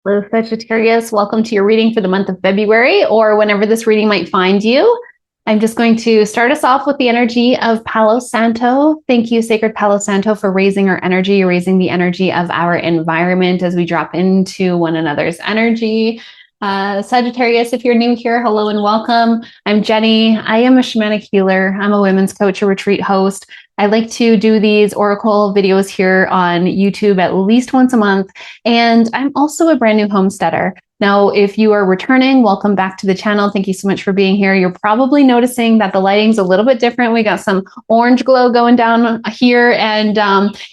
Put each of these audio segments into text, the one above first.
Hello, Sagittarius. Welcome to your reading for the month of February, or whenever this reading might find you. I'm just going to start us off with the energy of Palo Santo. Thank you, Sacred Palo Santo, for raising our energy, raising the energy of our environment as we drop into one another's energy. Sagittarius, if you're new here, hello and welcome. I'm Jenny. I am a shamanic healer. I'm a women's coach, a retreat host. I like to do these oracle videos here on YouTube at least once a month. And I'm also a brand new homesteader. Now, if you are returning, welcome back to the channel. Thank you so much for being here. You're probably noticing that the lighting's a little bit different. We got some orange glow going down here. And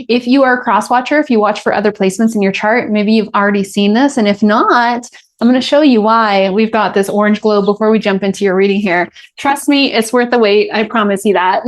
if you are a cross watcher, if you watch for other placements in your chart, maybe you've already seen this. And if not, I'm going to show you why we've got this orange glow before we jump into your reading here. Trust me, it's worth the wait. I promise you that.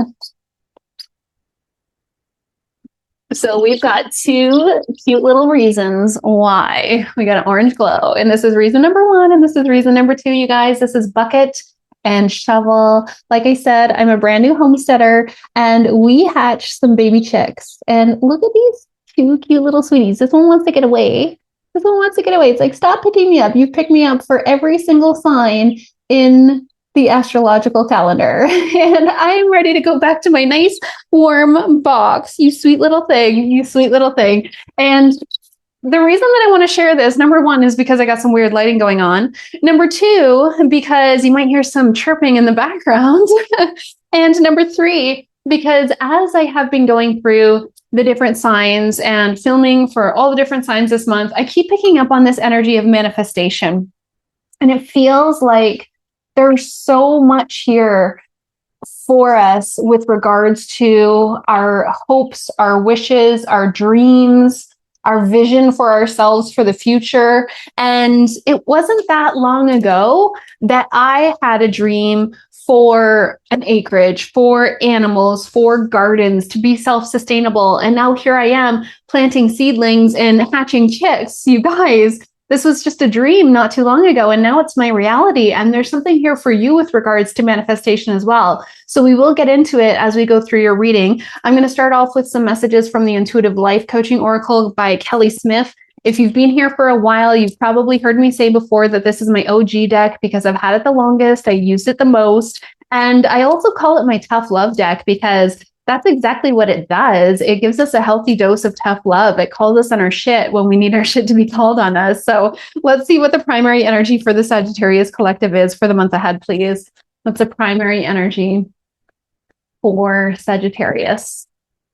So we've got two cute little reasons why we got an orange glow. And this is reason number one, and this is reason number two, you guys. This is bucket and shovel. Like I said, I'm a brand new homesteader, and we hatched some baby chicks. And look at these two cute little sweeties. This one wants to get away. This one wants to get away. It's like, stop picking me up. You've picked me up for every single sign in the astrological calendar. And I'm ready to go back to my nice warm box. You sweet little thing. You sweet little thing. And the reason that I want to share this, number one, is because I got some weird lighting going on. Number two, because you might hear some chirping in the background. And number three, because as I have been going through the different signs and filming for all the different signs this month, I keep picking up on this energy of manifestation. And it feels like there's so much here for us with regards to our hopes, our wishes, our dreams, our vision for ourselves for the future. And it wasn't that long ago that I had a dream for an acreage, for animals, for gardens, to be self-sustainable. And now here I am planting seedlings and hatching chicks. You guys, this was just a dream not too long ago, and now it's my reality. And there's something here for you with regards to manifestation as well. So we will get into it as we go through your reading. I'm going to start off with some messages from the Intuitive Life Coaching Oracle by Kelly Smith. If you've been here for a while, you've probably heard me say before that this is my OG deck because I've had it the longest. I used it the most. And I also call it my tough love deck because that's exactly what it does. It gives us a healthy dose of tough love. It calls us on our shit when we need our shit to be called on us. So let's see what the primary energy for the Sagittarius collective is for the month ahead, please. What's the primary energy for Sagittarius?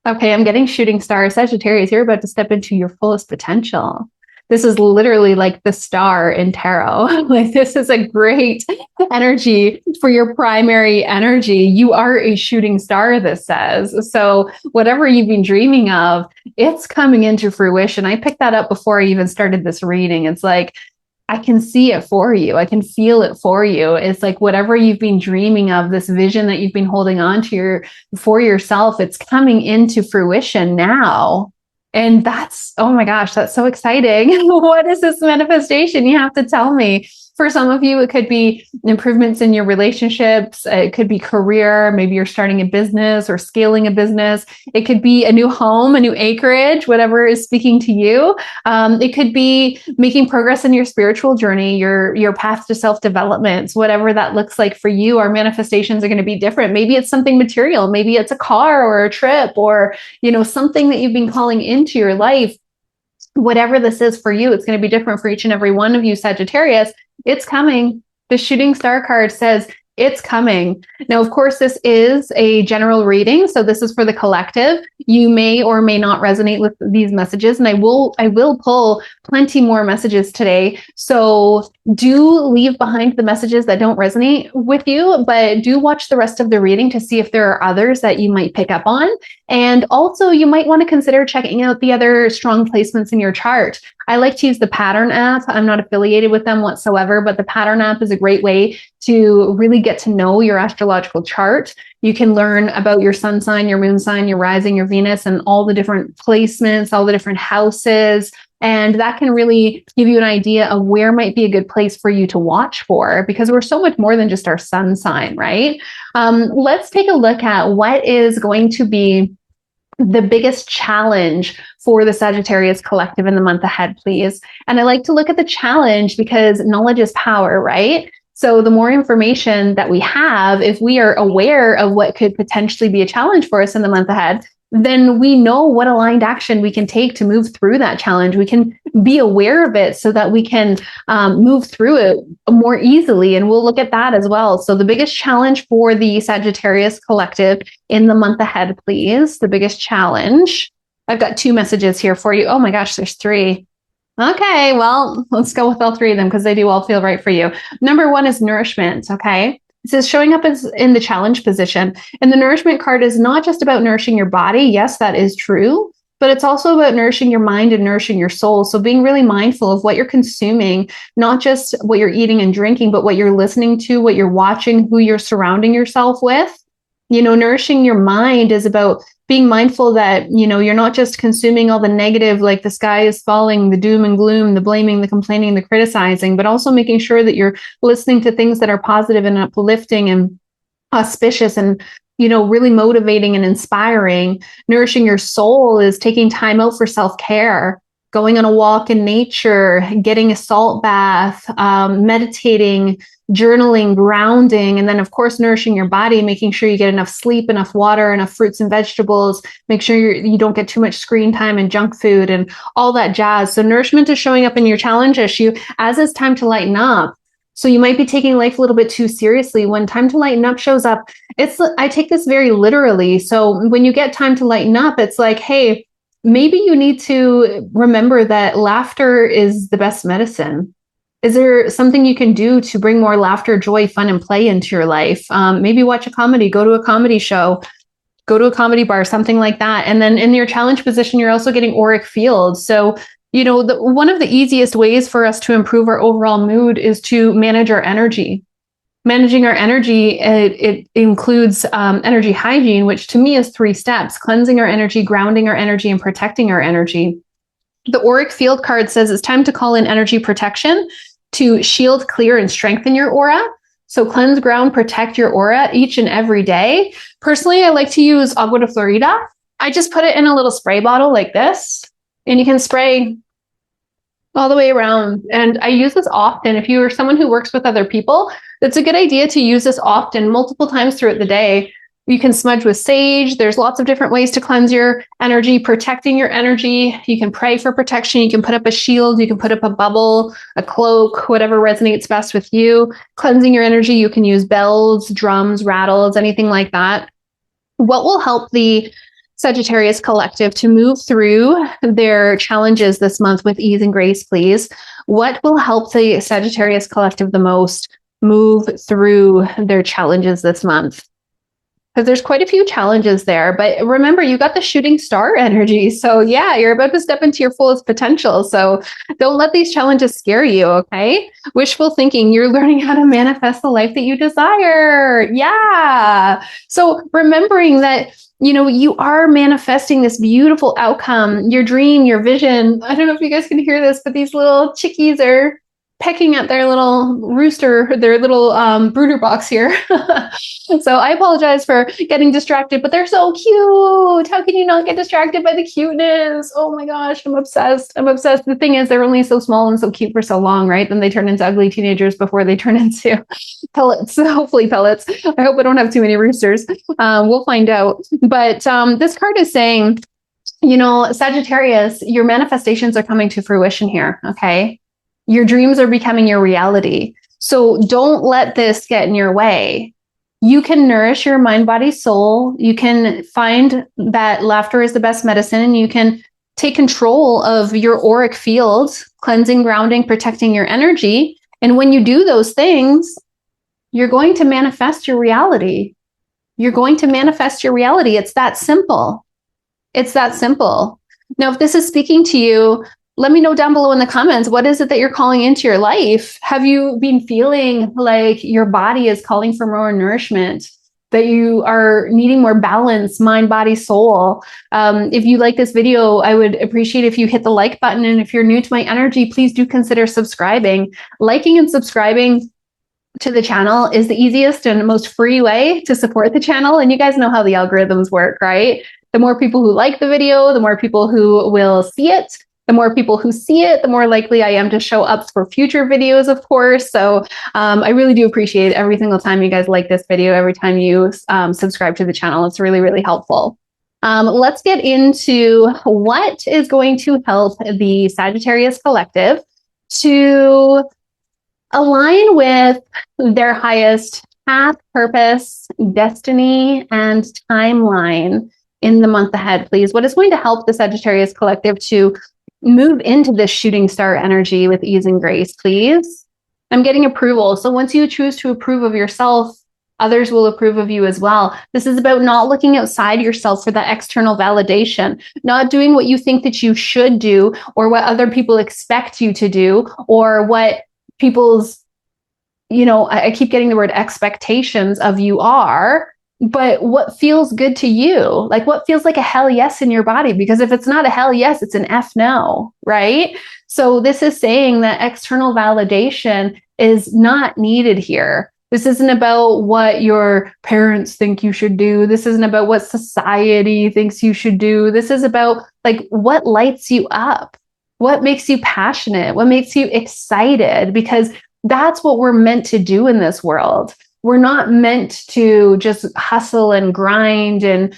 Okay, I'm getting shooting star. Sagittarius, you're about to step into your fullest potential. This is literally like the star in tarot. Like, this is a great energy for your primary energy. You are a shooting star, this says. So whatever you've been dreaming of, it's coming into fruition. I picked that up before I even started this reading. It's like, I can see it for you. I can feel it for you. It's like whatever you've been dreaming of, this vision that you've been holding on to for yourself, it's coming into fruition now. And that's, oh my gosh, that's so exciting. What is this manifestation? You have to tell me. For some of you, it could be improvements in your relationships. It could be career. Maybe you're starting a business or scaling a business. It could be a new home, a new acreage, whatever is speaking to you. It could be making progress in your spiritual journey, your path to self-development, whatever that looks like for you. Our manifestations are going to be different. Maybe it's something material. Maybe it's a car or a trip or, something that you've been calling into your life. Whatever this is for you, it's going to be different for each and every one of you, Sagittarius. It's coming. The shooting star card says it's coming. Now, of course, this is a general reading, so this is for the collective. You may or may not resonate with these messages, and I will pull plenty more messages today. So do leave behind the messages that don't resonate with you, but do watch the rest of the reading to see if there are others that you might pick up on. And also, you might want to consider checking out the other strong placements in your chart. I like to use the Pattern app. I'm not affiliated with them whatsoever, but the Pattern app is a great way to really get to know your astrological chart. You can learn about your sun sign, your moon sign, your rising, your Venus, and all the different placements, all the different houses. And that can really give you an idea of where might be a good place for you to watch for, because we're so much more than just our sun sign, right? Let's take a look at what is going to be the biggest challenge for the Sagittarius collective in the month ahead, please? And I like to look at the challenge because knowledge is power, right? So the more information that we have, if we are aware of what could potentially be a challenge for us in the month ahead, then we know what aligned action we can take to move through that challenge. We can be aware of it so that we can move through it more easily. And we'll look at that as well. So the biggest challenge for the Sagittarius collective in the month ahead, please. The biggest challenge. I've got 2 messages here for you. Oh my gosh, there's 3. Okay, well, let's go with all 3 of them because they do all feel right for you. Number 1 is nourishment, okay? It says showing up as in the challenge position. And the nourishment card is not just about nourishing your body. Yes, that is true. But it's also about nourishing your mind and nourishing your soul. So being really mindful of what you're consuming, not just what you're eating and drinking, but what you're listening to, what you're watching, who you're surrounding yourself with. You know, nourishing your mind is about being mindful that, you know, you're not just consuming all the negative, like the sky is falling, the doom and gloom, the blaming, the complaining, the criticizing, but also making sure that you're listening to things that are positive and uplifting and auspicious and, you know, really motivating and inspiring. Nourishing your soul is taking time out for self-care, going on a walk in nature, getting a salt bath, meditating, journaling, grounding, and then of course, nourishing your body, making sure you get enough sleep, enough water, enough fruits and vegetables, make sure you don't get too much screen time and junk food and all that jazz. So nourishment is showing up in your challenge issue as it's time to lighten up. So you might be taking life a little bit too seriously. When time to lighten up shows up, I take this very literally. So when you get time to lighten up, it's like, hey, maybe you need to remember that laughter is the best medicine. Is there something you can do to bring more laughter, joy, fun, and play into your life? Maybe watch a comedy, go to a comedy show, go to a comedy bar, something like that. And then in your challenge position, you're also getting auric fields. So, you know, one of the easiest ways for us to improve our overall mood is to manage our energy. Managing our energy, it includes energy hygiene, which to me is 3 steps: cleansing our energy, grounding our energy, and protecting our energy. The auric field card says it's time to call in energy protection to shield, clear, and strengthen your aura. So cleanse, ground, protect your aura each and every day. Personally, I like to use agua de Florida. I just put it in a little spray bottle like this, and you can spray all the way around. And I use this often. If you are someone who works with other people, it's a good idea to use this often, multiple times throughout the day. You can smudge with sage. There's lots of different ways to cleanse your energy, protecting your energy. You can pray for protection. You can put up a shield. You can put up a bubble, a cloak, whatever resonates best with you. Cleansing your energy, you can use bells, drums, rattles, anything like that. What will help the Sagittarius collective to move through their challenges this month with ease and grace, please? What will help the Sagittarius collective the most move through their challenges this month? Because there's quite a few challenges there. But remember, you got the shooting star energy. So yeah, you're about to step into your fullest potential. So don't let these challenges scare you, okay? Wishful thinking, you're learning how to manifest the life that you desire. Yeah. So remembering that, you know, you are manifesting this beautiful outcome, your dream, your vision. I don't know if you guys can hear this, but these little chickies are pecking at their little rooster, their little brooder box here. So I apologize for getting distracted, but they're so cute. How can you not get distracted by the cuteness? Oh my gosh, I'm obsessed. I'm obsessed. The thing is, they're only so small and so cute for so long, right? Then they turn into ugly teenagers before they turn into pellets, hopefully pellets. I hope I don't have too many roosters. We'll find out. But this card is saying, you know, Sagittarius, your manifestations are coming to fruition here, okay? Your dreams are becoming your reality. So don't let this get in your way. You can nourish your mind, body, soul. You can find that laughter is the best medicine, and you can take control of your auric field, cleansing, grounding, protecting your energy. And when you do those things, you're going to manifest your reality. You're going to manifest your reality. It's that simple. It's that simple. Now, if this is speaking to you, let me know down below in the comments, what is it that you're calling into your life? Have you been feeling like your body is calling for more nourishment, that you are needing more balance, mind, body, soul? If you like this video, I would appreciate if you hit the like button. And if you're new to my energy, please do consider subscribing. Liking and subscribing to the channel is the easiest and most free way to support the channel. And you guys know how the algorithms work, right? The more people who like the video, the more people who will see it. The more people who see it, the more likely I am to show up for future videos, of course. So I really do appreciate every single time you guys like this video, every time you subscribe to the channel. It's really, really helpful. Let's get into what is going to help the Sagittarius collective to align with their highest path, purpose, destiny, and timeline in the month ahead, please. What is going to help the Sagittarius collective to move into this shooting star energy with ease and grace, please? I'm getting approval. So once you choose to approve of yourself, others will approve of you as well. This is about not looking outside yourself for that external validation, not doing what you think that you should do or what other people expect you to do or what people's, I keep getting the word expectations of you are, but what feels good to you, like what feels like a hell yes in your body, because if it's not a hell yes, it's an F no, right? So this is saying that external validation is not needed here. This isn't about what your parents think you should do. This isn't about what society thinks you should do. This is about like what lights you up, what makes you passionate, what makes you excited, because that's what we're meant to do in this world. We're not meant to just hustle and grind and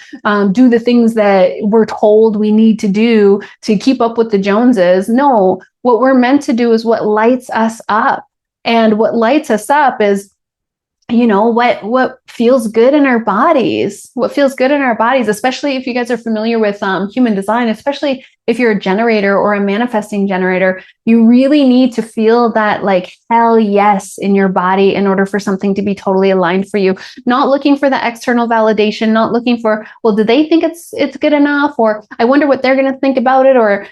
do the things that we're told we need to do to keep up with the Joneses. No, what we're meant to do is what lights us up. And what lights us up is, what feels good in our bodies, especially if you guys are familiar with human design, especially if you're a generator or a manifesting generator. You really need to feel that like hell yes in your body in order for something to be totally aligned for you. Not looking for the external validation, not looking for, well, do they think it's good enough? Or I wonder what they're going to think about it. Or,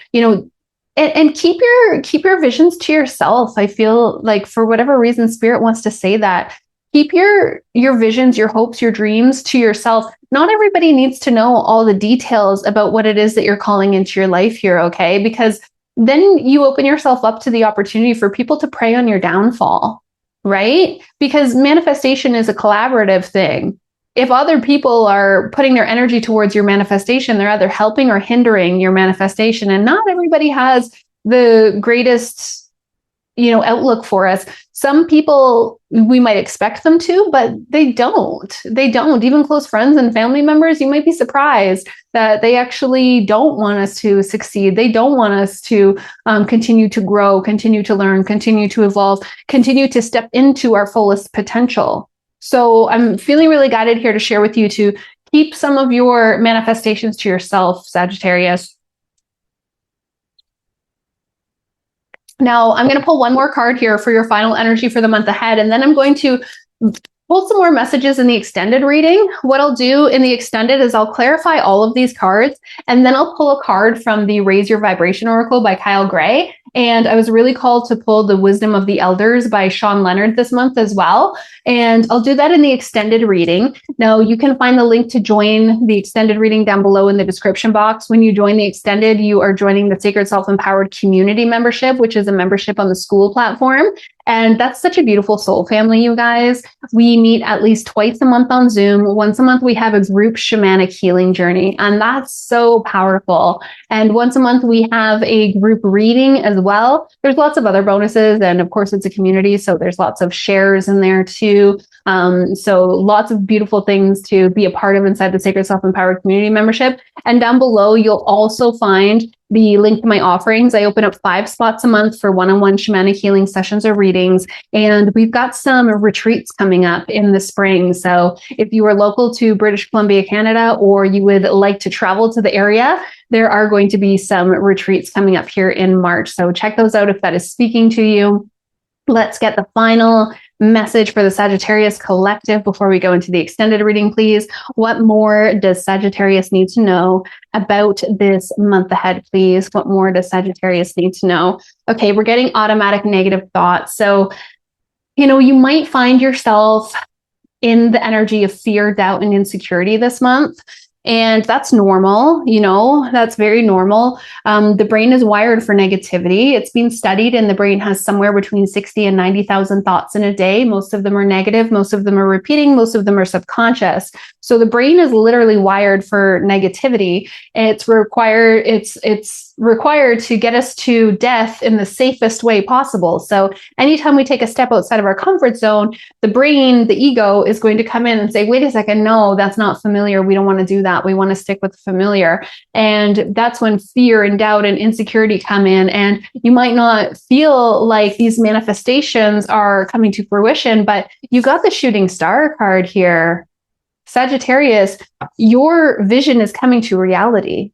and keep your visions to yourself. I feel like for whatever reason, Spirit wants to say that. Keep your visions, your hopes, your dreams to yourself. Not everybody needs to know all the details about what it is that you're calling into your life here, okay? Because then you open yourself up to the opportunity for people to prey on your downfall, right? Because manifestation is a collaborative thing. If other people are putting their energy towards your manifestation, they're either helping or hindering your manifestation. And not everybody has the greatest outlook for us. Some people, we might expect them to, but they don't. Even close friends and family members, you might be surprised that they actually don't want us to succeed. They don't want us to continue to grow, continue to learn, continue to evolve, continue to step into our fullest potential. So I'm feeling really guided here to share with you to keep some of your manifestations to yourself, Sagittarius. Now, I'm going to pull one more card here for your final energy for the month ahead, and then I'm going to pull some more messages in the extended reading. What I'll do in the extended is I'll clarify all of these cards, and then I'll pull a card from the Raise Your Vibration Oracle by Kyle Gray. And I was really called to pull the Wisdom of the Elders by Sean Leonard this month as well. And I'll do that in the extended reading. Now, you can find the link to join the extended reading down below in the description box. When you join the extended, you are joining the Sacred Self-Empowered Community membership, which is a membership on the School platform. And that's such a beautiful soul family, you guys. We meet at least twice a month on Zoom. Once a month, we have a group shamanic healing journey, and that's so powerful. And once a month, we have a group reading as well. There's lots of other bonuses, and of course, it's a community, so there's lots of shares in there too. So lots of beautiful things to be a part of inside the Sacred Self-Empowered Community membership. And down below, you'll also find the link to my offerings. I open up 5 spots a month for one-on-one shamanic healing sessions or readings. And we've got some retreats coming up in the spring. So if you are local to British Columbia, Canada, or you would like to travel to the area, there are going to be some retreats coming up here in March. So check those out if that is speaking to you. Let's get the final message for the Sagittarius collective before we go into the extended reading, please. What more does Sagittarius need to know about this month ahead, please? What more does Sagittarius need to know? Okay, we're getting automatic negative thoughts. So, you might find yourself in the energy of fear, doubt, and insecurity this month. And that's normal, that's very normal. The brain is wired for negativity. It's been studied, and the brain has somewhere between 60 and 90,000 thoughts in a day. Most of them are negative. Most of them are repeating. Most of them are subconscious. So the brain is literally wired for negativity. It's required to get us to death in the safest way possible. So anytime we take a step outside of our comfort zone, the brain, the ego, is going to come in and say, wait a second, no, that's not familiar. We don't want to do that. We want to stick with the familiar. And that's when fear and doubt and insecurity come in. And you might not feel like these manifestations are coming to fruition, but you got the shooting star card here. Sagittarius, your vision is coming to reality.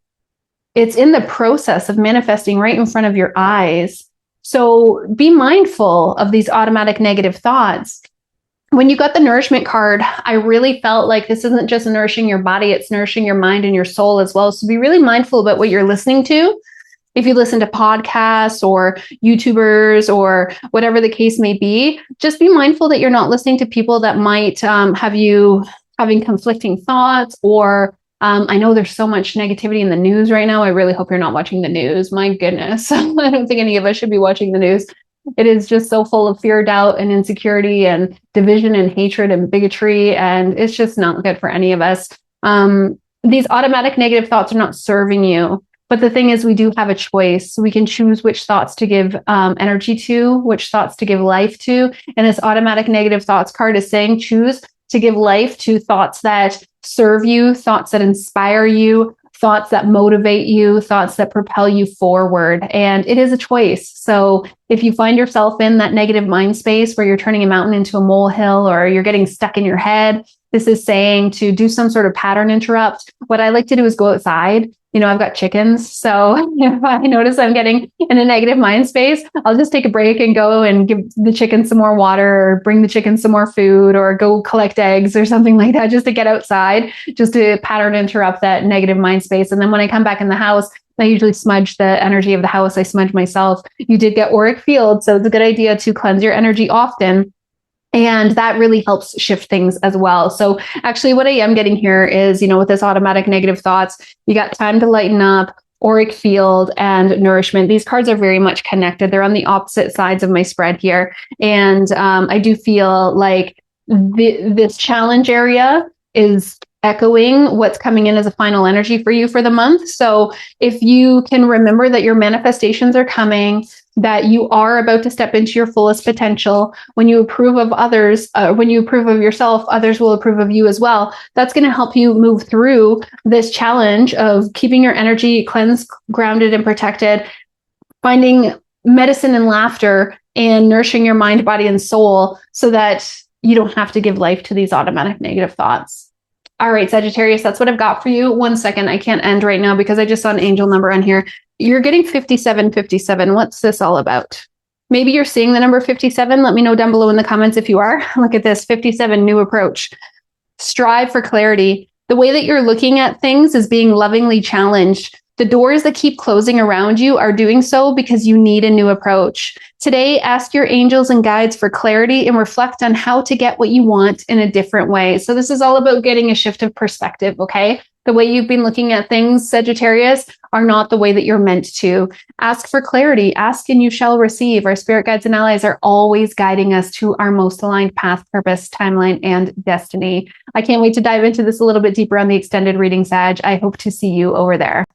It's in the process of manifesting right in front of your eyes. So be mindful of these automatic negative thoughts. When you got the nourishment card, I really felt like this isn't just nourishing your body, it's nourishing your mind and your soul as well. So be really mindful about what you're listening to. If you listen to podcasts or YouTubers or whatever the case may be, just be mindful that you're not listening to people that might have you having conflicting thoughts, or I know there's so much negativity in the news right now. I really hope you're not watching the news. My goodness. I don't think any of us should be watching the news. It is just so full of fear, doubt, and insecurity and division and hatred and bigotry. And it's just not good for any of us. These automatic negative thoughts are not serving you. But the thing is, we do have a choice. We can choose which thoughts to give energy to, which thoughts to give life to. And this automatic negative thoughts card is saying, choose to give life to thoughts that serve you, thoughts that inspire you, thoughts that motivate you, thoughts that propel you forward. And it is a choice. So if you find yourself in that negative mind space where you're turning a mountain into a molehill, or you're getting stuck in your head, this is saying to do some sort of pattern interrupt. What I like to do is go outside. You know, I've got chickens. So if I notice I'm getting in a negative mind space, I'll just take a break and go and give the chickens some more water, or bring the chickens some more food, or go collect eggs or something like that, just to get outside, just to pattern interrupt that negative mind space. And then when I come back in the house, I usually smudge the energy of the house. I smudge myself. You did get auric field, so it's a good idea to cleanse your energy often. And that really helps shift things as well. So actually what I am getting here is, you know, with this automatic negative thoughts, you got time to lighten up, auric field, and nourishment. These cards are very much connected. They're on the opposite sides of my spread here. And I do feel like this challenge area is echoing what's coming in as a final energy for you for the month. So if you can remember that your manifestations are coming, that you are about to step into your fullest potential. When you approve of others, when you approve of yourself, others will approve of you as well. That's going to help you move through this challenge of keeping your energy cleansed, grounded, and protected, finding medicine and laughter, and nourishing your mind, body, and soul so that you don't have to give life to these automatic negative thoughts. All right, Sagittarius, that's what I've got for you. 1 second, I can't end right now because I just saw an angel number on here. You're getting 5757. What's this all about? Maybe you're seeing the number 57. Let me know down below in the comments if you are. Look at this, 57, new approach. Strive for clarity. The way that you're looking at things is being lovingly challenged. The doors that keep closing around you are doing so because you need a new approach. Today, ask your angels and guides for clarity and reflect on how to get what you want in a different way. So this is all about getting a shift of perspective, okay? The way you've been looking at things, Sagittarius, are not the way that you're meant to. Ask for clarity. Ask and you shall receive. Our spirit guides and allies are always guiding us to our most aligned path, purpose, timeline, and destiny. I can't wait to dive into this a little bit deeper on the extended reading, Sag. I hope to see you over there.